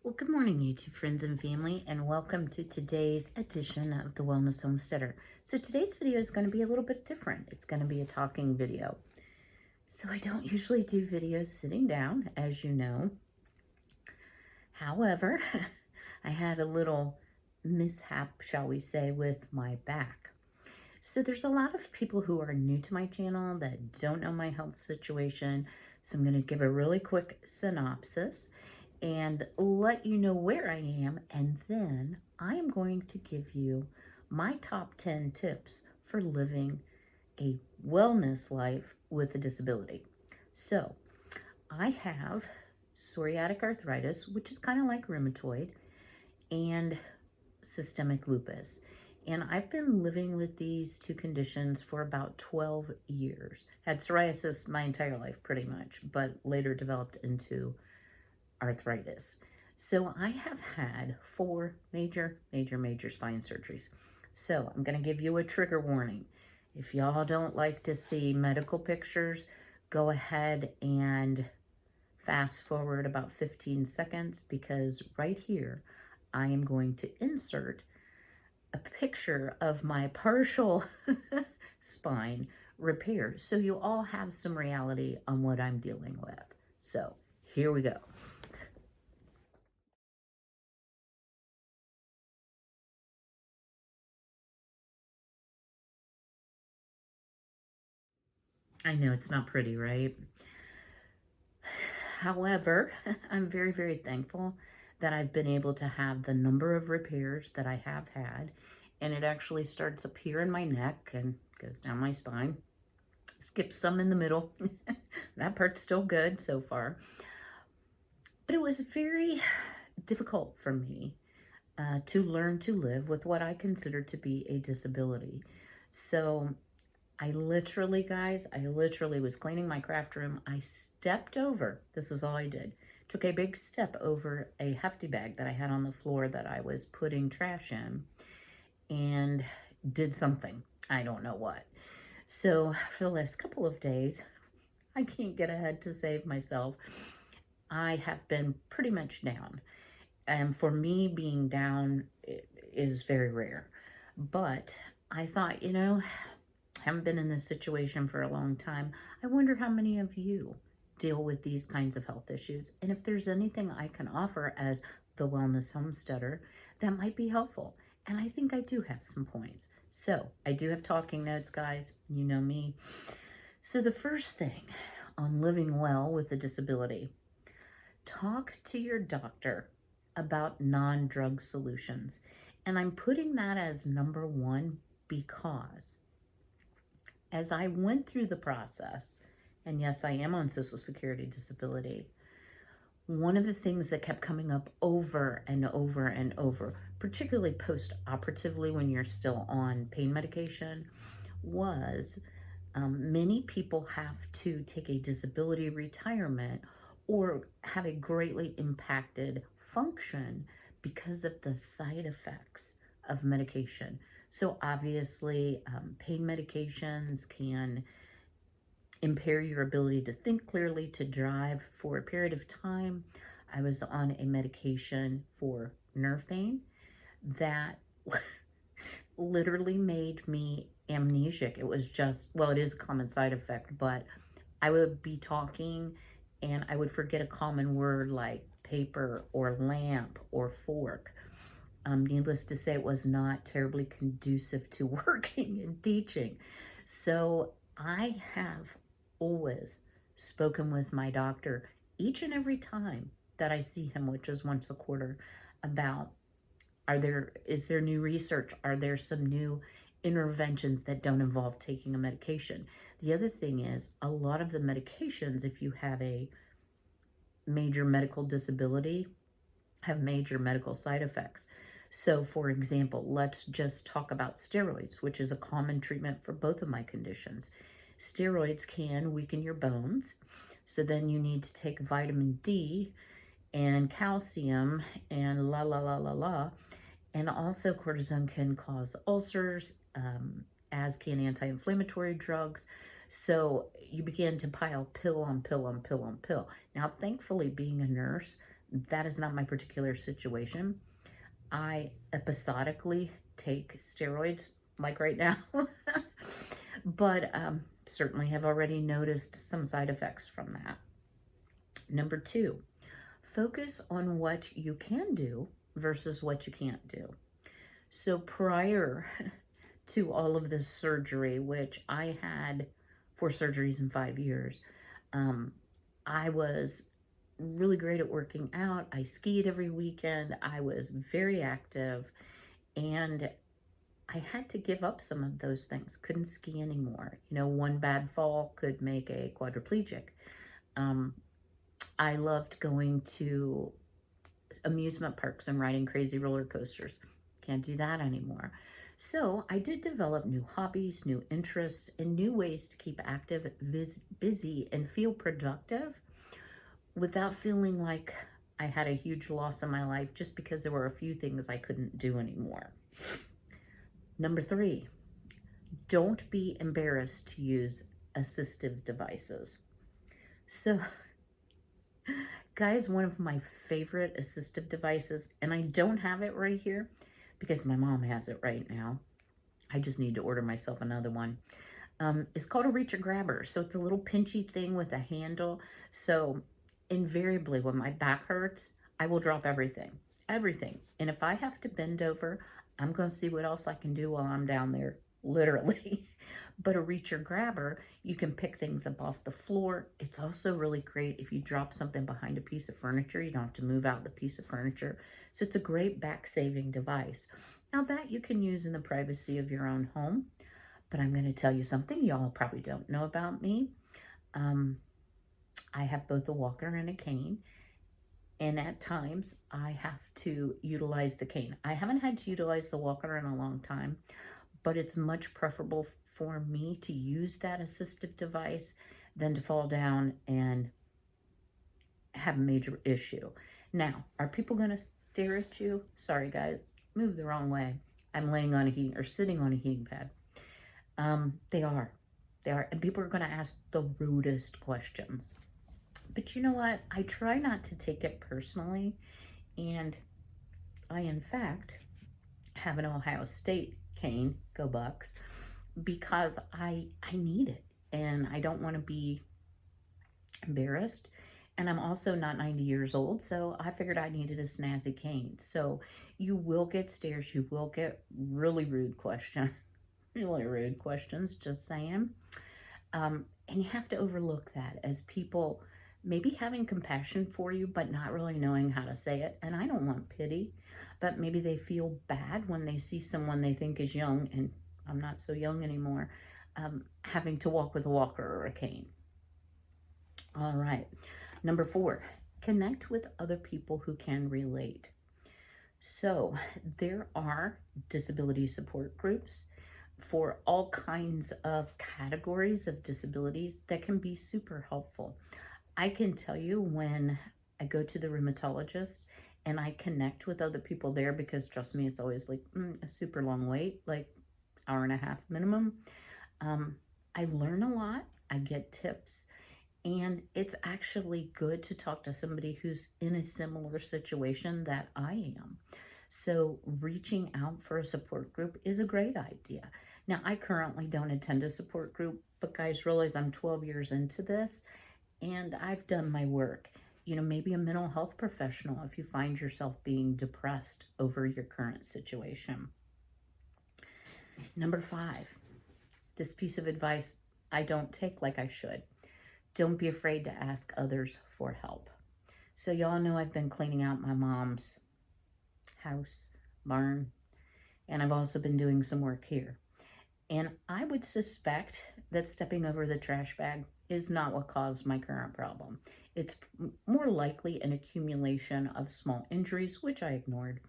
Well, good morning, YouTube friends and family, and welcome to today's edition of the Wellness Homesteader. So today's video is going to be a little bit different. It's going to be a talking video. So I don't usually do videos sitting down, as you know. However, I had a little mishap, shall we say, with my back. So there's a lot of people who are new to my channel that don't know my health situation. So I'm going to give a really quick synopsis and let you know where I am. And then I am going to give you my top 10 tips for living a wellness life with a disability. So I have psoriatic arthritis, which is kind of like rheumatoid, and systemic lupus. And I've been living with these two conditions for about 12 years. Had psoriasis my entire life, pretty much, but later developed into arthritis. So I have had 4 major spine surgeries. So I'm going to give you a trigger warning. If y'all don't like to see medical pictures, go ahead and fast forward about 15 seconds because right here I am going to insert a picture of my partial spine repair so you all have some reality on what I'm dealing with. So here we go. I know it's not pretty, right? However, I'm very thankful that I've been able to have the number of repairs that I have had, and it actually starts up here in my neck and goes down my spine, skips some in the middle. That part's still good so far. But it was very difficult for me to learn to live with what I consider to be a disability. So I literally, guys, was cleaning my craft room. I stepped over, this is all I did, took a big step over a hefty bag that I had on the floor that I was putting trash in and did something. I don't know what. So for the last couple of days, I can't get ahead to save myself. I have been pretty much down. And for me, being down is very rare. But I thought, you know, haven't been in this situation for a long time. I wonder how many of you deal with these kinds of health issues, and if there's anything I can offer as the Wellness Homesteader that might be helpful. And I think I do have some points. So I do have talking notes, guys. You know me. So the first thing on living well with a disability, talk to your doctor about non-drug solutions. And I'm putting that as number one because as I went through the process, and yes, I am on Social Security disability, one of the things that kept coming up over and over and over, particularly post-operatively when you're still on pain medication, was many people have to take a disability retirement or have a greatly impacted function because of the side effects of medication. So obviously, pain medications can impair your ability to think clearly, to drive. For a period of time, I was on a medication for nerve pain that literally made me amnesic. It was just, well, it is a common side effect, but I would be talking and I would forget a common word like paper or lamp or fork. Needless to say, it was not terribly conducive to working and teaching. So I have always spoken with my doctor each and every time that I see him, which is once a quarter, about is there new research? Are there some new interventions that don't involve taking a medication? The other thing is a lot of the medications, if you have a major medical disability, have major medical side effects. So for example, let's just talk about steroids, which is a common treatment for both of my conditions. Steroids can weaken your bones. So then you need to take vitamin D and calcium and And also cortisone can cause ulcers, as can anti-inflammatory drugs. So you begin to pile pill on pill on pill on pill. Now, thankfully, being a nurse, that is not my particular situation. I episodically take steroids, like right now, but certainly have already noticed some side effects from that. Number 2, focus on what you can do versus what you can't do. So prior to all of this surgery, which I had 4 surgeries in 5 years, I was really great at working out. I skied every weekend. I was very active, and I had to give up some of those things. Couldn't ski anymore. You know, one bad fall could make a quadriplegic. I loved going to amusement parks and riding crazy roller coasters. Can't do that anymore. So I did develop new hobbies, new interests, and new ways to keep active, busy, and feel productive without feeling like I had a huge loss in my life just because there were a few things I couldn't do anymore. Number 3, don't be embarrassed to use assistive devices. So, guys, one of my favorite assistive devices, and I don't have it right here because my mom has it right now. I just need to order myself another one. It's called a reacher grabber. So it's a little pinchy thing with a handle. So invariably when my back hurts, I will drop everything. And if I have to bend over, I'm going to see what else I can do while I'm down there, literally. But a reacher grabber, you can pick things up off the floor. It's also really great if you drop something behind a piece of furniture. You don't have to move out the piece of furniture. So it's a great back-saving device. Now that you can use in the privacy of your own home. But I'm going to tell you something y'all probably don't know about me. I have both a walker and a cane. And at times, I have to utilize the cane. I haven't had to utilize the walker in a long time, but it's much preferable for me to use that assistive device than to fall down and have a major issue. Now, are people going to stare at you? Sorry, guys, move the wrong way. I'm laying on a heating or sitting on a heating pad. They are. And people are going to ask the rudest questions. But you know what? I try not to take it personally. And I, in fact, have an Ohio State cane, go Bucks, because I need it. And I don't want to be embarrassed. And I'm also not 90 years old, so I figured I needed a snazzy cane. So you will get stares. You will get really rude questions. Really rude questions, just saying. And you have to overlook that as people maybe having compassion for you, but not really knowing how to say it. And I don't want pity, but maybe they feel bad when they see someone they think is young, and I'm not so young anymore, having to walk with a walker or a cane. All right. Number 4, connect with other people who can relate. So there are disability support groups for all kinds of categories of disabilities that can be super helpful. I can tell you when I go to the rheumatologist and I connect with other people there, because trust me, it's always like a super long wait, like hour and a half minimum. I learn a lot, I get tips, and it's actually good to talk to somebody who's in a similar situation that I am. So reaching out for a support group is a great idea. Now, I currently don't attend a support group, but guys, realize I'm 12 years into this and I've done my work. You know, maybe a mental health professional if you find yourself being depressed over your current situation. Number 5, this piece of advice I don't take like I should. Don't be afraid to ask others for help. So y'all know I've been cleaning out my mom's house, barn, and I've also been doing some work here. And I would suspect that stepping over the trash bag is not what caused my current problem. It's more likely an accumulation of small injuries, which I ignored,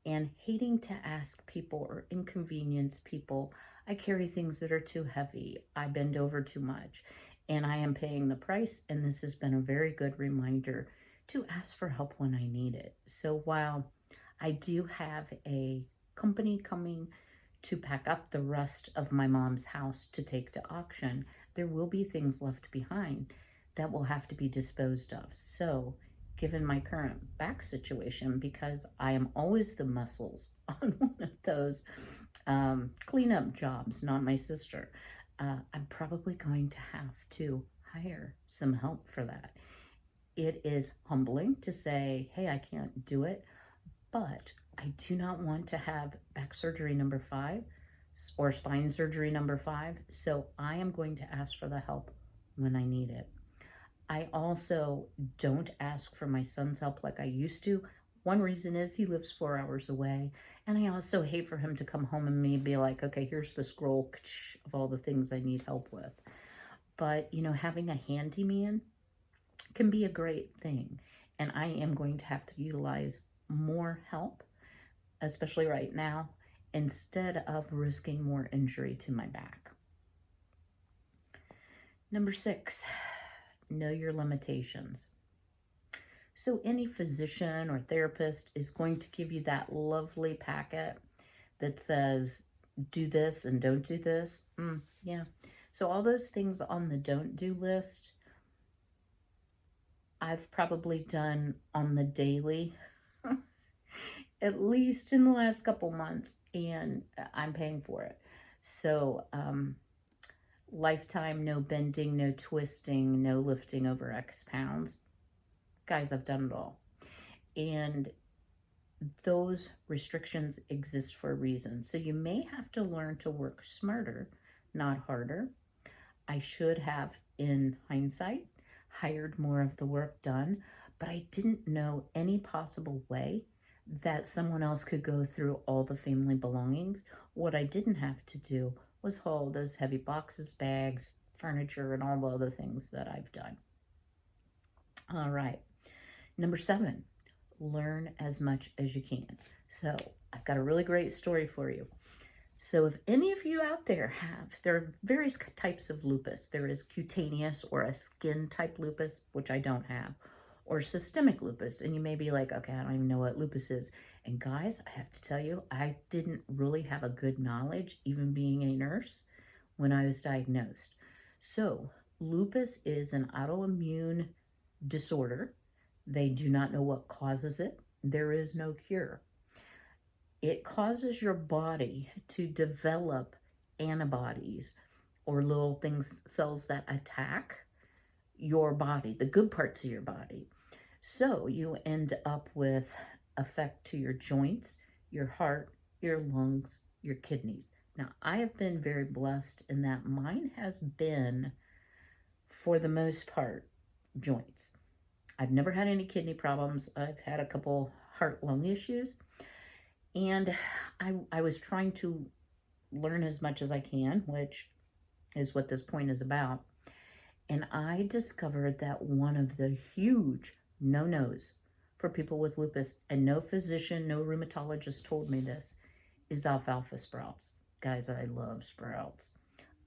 and hating to ask people or inconvenience people. I carry things that are too heavy. I bend over too much, and I am paying the price, and this has been a very good reminder to ask for help when I need it. So while I do have a company coming to pack up the rest of my mom's house to take to auction, there will be things left behind that will have to be disposed of. So given my current back situation, because I am always the muscles on one of those cleanup jobs, not my sister. I'm probably going to have to hire some help for that. It is humbling to say, hey, I can't do it, but I do not want to have back surgery number 5 or spine surgery number 5, so I am going to ask for the help when I need it. I also don't ask for my son's help like I used to. One reason is he lives 4 hours away, and I also hate for him to come home and me be like, okay, here's the scroll of all the things I need help with. But, you know, having a handyman can be a great thing, and I am going to have to utilize more help, especially right now, instead of risking more injury to my back. Number 6, know your limitations. So any physician or therapist is going to give you that lovely packet that says, do this and don't do this. Yeah. So all those things on the don't do list, I've probably done on the daily, at least in the last couple months, and I'm paying for it. So lifetime, no bending, no twisting, no lifting over X pounds. Guys, I've done it all. And those restrictions exist for a reason. So you may have to learn to work smarter, not harder. I should have, in hindsight, hired more of the work done, but I didn't know any possible way that someone else could go through all the family belongings. What I didn't have to do was haul those heavy boxes, bags, furniture, and all the other things that I've done. All right. Number 7, learn as much as you can. So I've got a really great story for you. So if any of you out there there are various types of lupus. There is cutaneous or a skin type lupus, which I don't have, or systemic lupus. And you may be like, okay, I don't even know what lupus is. And guys, I have to tell you, I didn't really have a good knowledge, even being a nurse, when I was diagnosed. So lupus is an autoimmune disorder. They do not know what causes it. There is no cure. It causes your body to develop antibodies or little things, cells that attack your body, the good parts of your body. So you end up with effect to your joints, your heart, your lungs, your kidneys. Now, I have been very blessed in that mine has been, for the most part, joints. I've never had any kidney problems. I've had a couple heart-lung issues. And I was trying to learn as much as I can, which is what this point is about. And I discovered that one of the huge no-nos for people with lupus, and no physician, no rheumatologist told me this, is alfalfa sprouts. Guys, I love sprouts.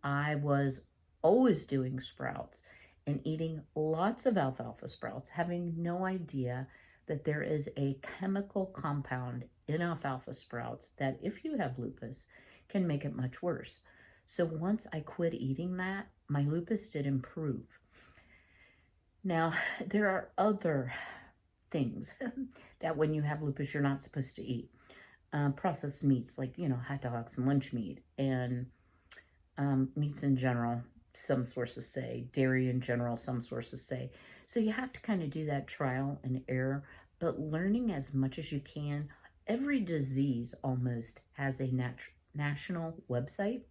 I was always doing sprouts and eating lots of alfalfa sprouts, having no idea that there is a chemical compound in alfalfa sprouts that, if you have lupus, can make it much worse. So once I quit eating that, my lupus did improve. Now, there are other things that when you have lupus, you're not supposed to eat. Processed meats, like, hot dogs and lunch meat, and meats in general, some sources say. Dairy in general, some sources say. So you have to kind of do that trial and error, but learning as much as you can. Every disease almost has a national website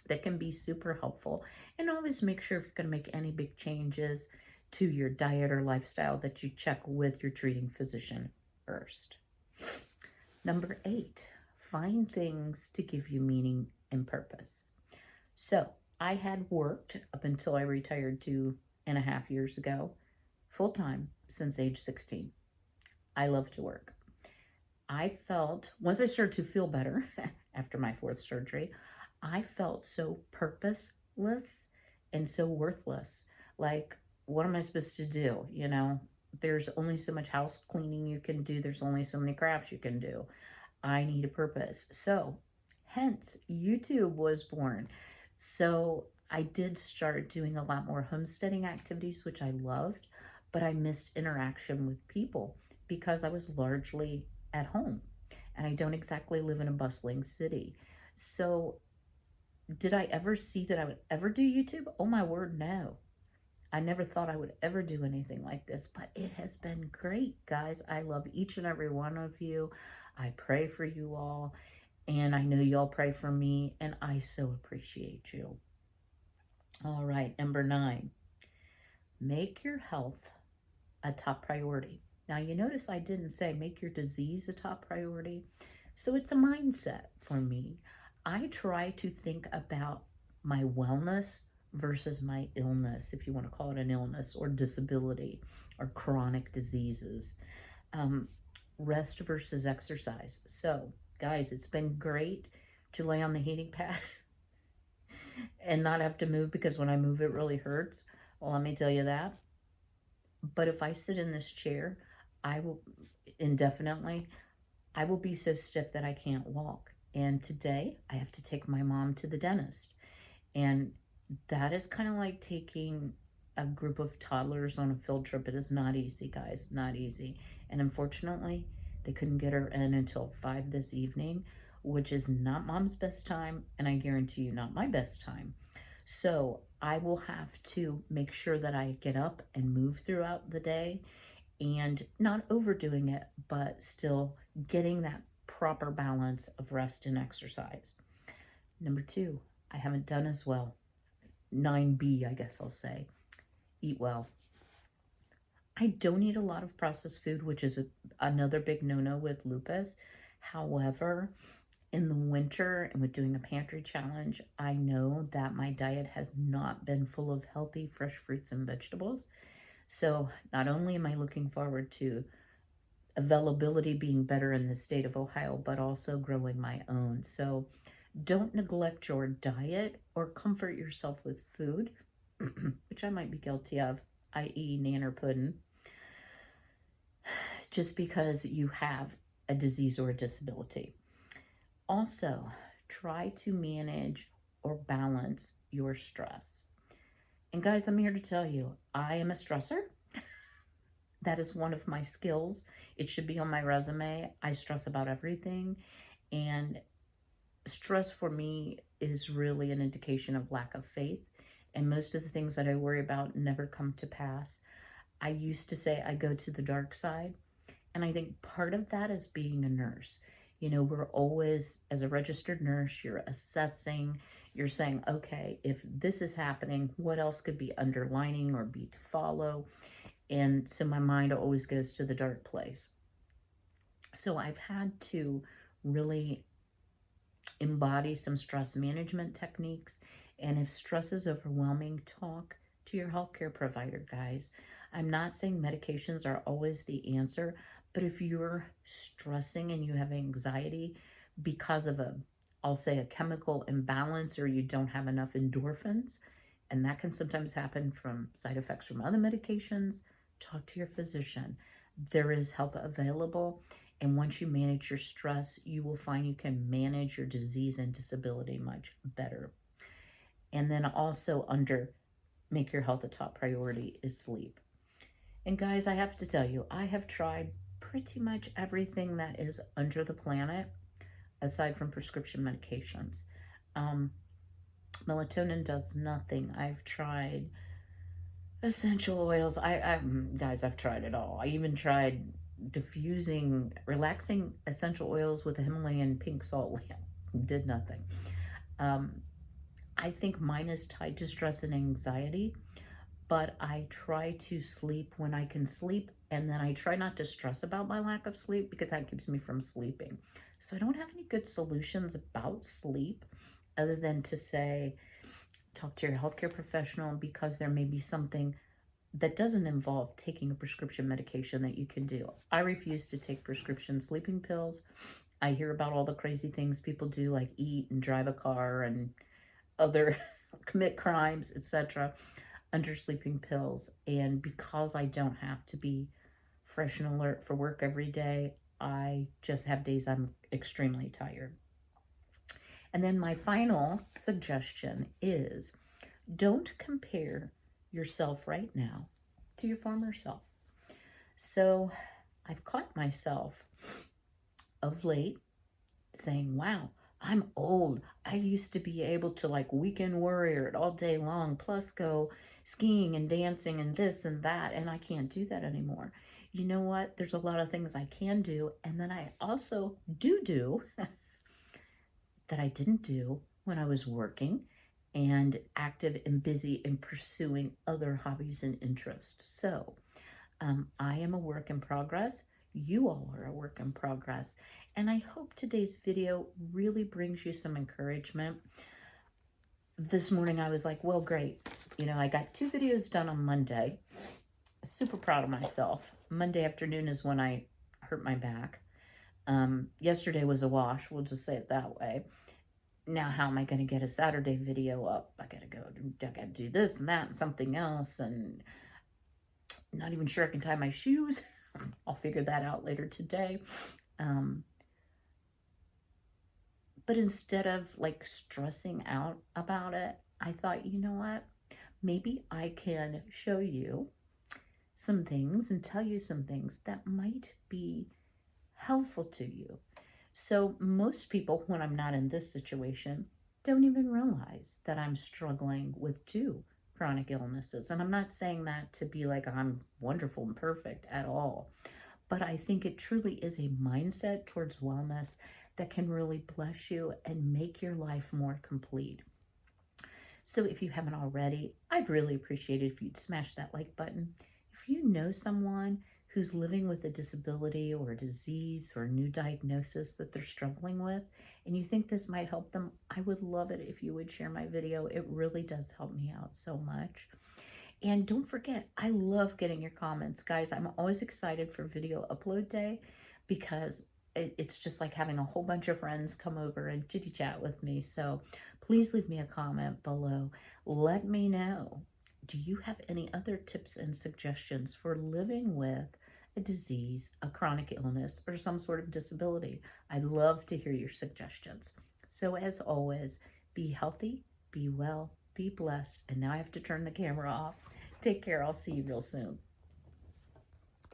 that can be super helpful. And always make sure, if you're going to make any big changes to your diet or lifestyle, that you check with your treating physician first. Number 8, find things to give you meaning and purpose. So I had worked up until I retired 2.5 years ago, full-time since age 16. I love to work. I felt, once I started to feel better after my 4th surgery, I felt so purposeless and so worthless. Like, what am I supposed to do? There's only so much house cleaning you can do. There's only so many crafts you can do. I need a purpose. So, hence, YouTube was born. So I did start doing a lot more homesteading activities, which I loved, but I missed interaction with people because I was largely at home and I don't exactly live in a bustling city. So, did I ever see that I would ever do YouTube? Oh my word, no. I never thought I would ever do anything like this, but it has been great, guys. I love each and every one of you. I pray for you all, and I know y'all pray for me, and I so appreciate you. All right, number 9, make your health a top priority. Now, you notice I didn't say make your disease a top priority. So it's a mindset for me. I try to think about my wellness versus my illness, if you want to call it an illness or disability or chronic diseases. Rest versus exercise. So, guys, it's been great to lay on the heating pad and not have to move, because when I move, it really hurts. Well, let me tell you that. But if I sit in this chair, I will indefinitely, I will be so stiff that I can't walk. And today I have to take my mom to the dentist. And that is kind of like taking a group of toddlers on a field trip. It is not easy, guys, not easy. And unfortunately, they couldn't get her in until 5 this evening, which is not mom's best time, and I guarantee you not my best time. So I will have to make sure that I get up and move throughout the day, and not overdoing it, but still getting that proper balance of rest and exercise. Number 2, I haven't done as well. 9B, I guess I'll say. Eat well. I don't eat a lot of processed food, which is another big no-no with lupus. However, in the winter and with doing a pantry challenge, I know that my diet has not been full of healthy, fresh fruits and vegetables. So not only am I looking forward to availability being better in the state of Ohio, but also growing my own. So don't neglect your diet or comfort yourself with food, which I might be guilty of, i.e. nanner pudding, just because you have a disease or a disability. Also, try to manage or balance your stress. And guys, I'm here to tell you, I am a stressor. That is one of my skills. It should be on my resume. I stress about everything. And stress for me is really an indication of lack of faith. And most of the things that I worry about never come to pass. I used to say I go to the dark side. And I think part of that is being a nurse. You know, we're always, as a registered nurse, you're assessing, you're saying, okay, if this is happening, what else could be underlining or be to follow? And so my mind always goes to the dark place. So I've had to really embody some stress management techniques. And if stress is overwhelming, talk to your healthcare provider, guys. I'm not saying medications are always the answer, but if you're stressing and you have anxiety because of I'll say a chemical imbalance, or you don't have enough endorphins, and that can sometimes happen from side effects from other medications, talk to your physician. There is help available. And once you manage your stress, you will find you can manage your disease and disability much better. And then also under make your health a top priority is sleep. And guys, I have to tell you, I have tried pretty much everything that is under the planet, aside from prescription medications. Melatonin does nothing. I've tried essential oils. Guys, I've tried it all. I even tried diffusing, relaxing essential oils with a Himalayan pink salt lamp. Did nothing. I think mine is tied to stress and anxiety, but I try to sleep when I can sleep, and then I try not to stress about my lack of sleep, because that keeps me from sleeping. So I don't have any good solutions about sleep other than to say, talk to your healthcare professional, because there may be something that doesn't involve taking a prescription medication that you can do. I refuse to take prescription sleeping pills. I hear about all the crazy things people do, like eat and drive a car and other commit crimes, etc., under sleeping pills. And because I don't have to be fresh and alert for work every day, I just have days I'm extremely tired. And then my final suggestion is, don't compare yourself right now to your former self. So I've caught myself of late saying, wow, I'm old. I used to be able to like weekend warrior it all day long, plus go skiing and dancing and this and that, and I can't do that anymore. You know what? There's a lot of things I can do, and then I also do that I didn't do when I was working and active and busy in pursuing other hobbies and interests. So I am a work in progress. You all are a work in progress. And I hope today's video really brings you some encouragement. This morning I was like, well, great. You know, I got 2 videos done on Monday. Super proud of myself. Monday afternoon is when I hurt my back. Yesterday was a wash. We'll just say it that way. Now, how am I going to get a Saturday video up? I got to do this and that and something else, and not even sure I can tie my shoes. I'll figure that out later today. But instead of like stressing out about it, I thought, you know what? Maybe I can show you some things and tell you some things that might be helpful to you. So most people, when I'm not in this situation, don't even realize that I'm struggling with 2 chronic illnesses. And I'm not saying that to be like I'm wonderful and perfect at all. But I think it truly is a mindset towards wellness that can really bless you and make your life more complete. So if you haven't already, I'd really appreciate it if you'd smash that like button. If you know someone who's living with a disability or a disease or a new diagnosis that they're struggling with, and you think this might help them, I would love it if you would share my video. It really does help me out so much. And don't forget, I love getting your comments. Guys, I'm always excited for video upload day because it's just like having a whole bunch of friends come over and chitty chat with me. So please leave me a comment below. Let me know, do you have any other tips and suggestions for living with a disease, a chronic illness, or some sort of disability? I'd love to hear your suggestions. So as always, be healthy, be well, be blessed. And now I have to turn the camera off. Take care. I'll see you real soon.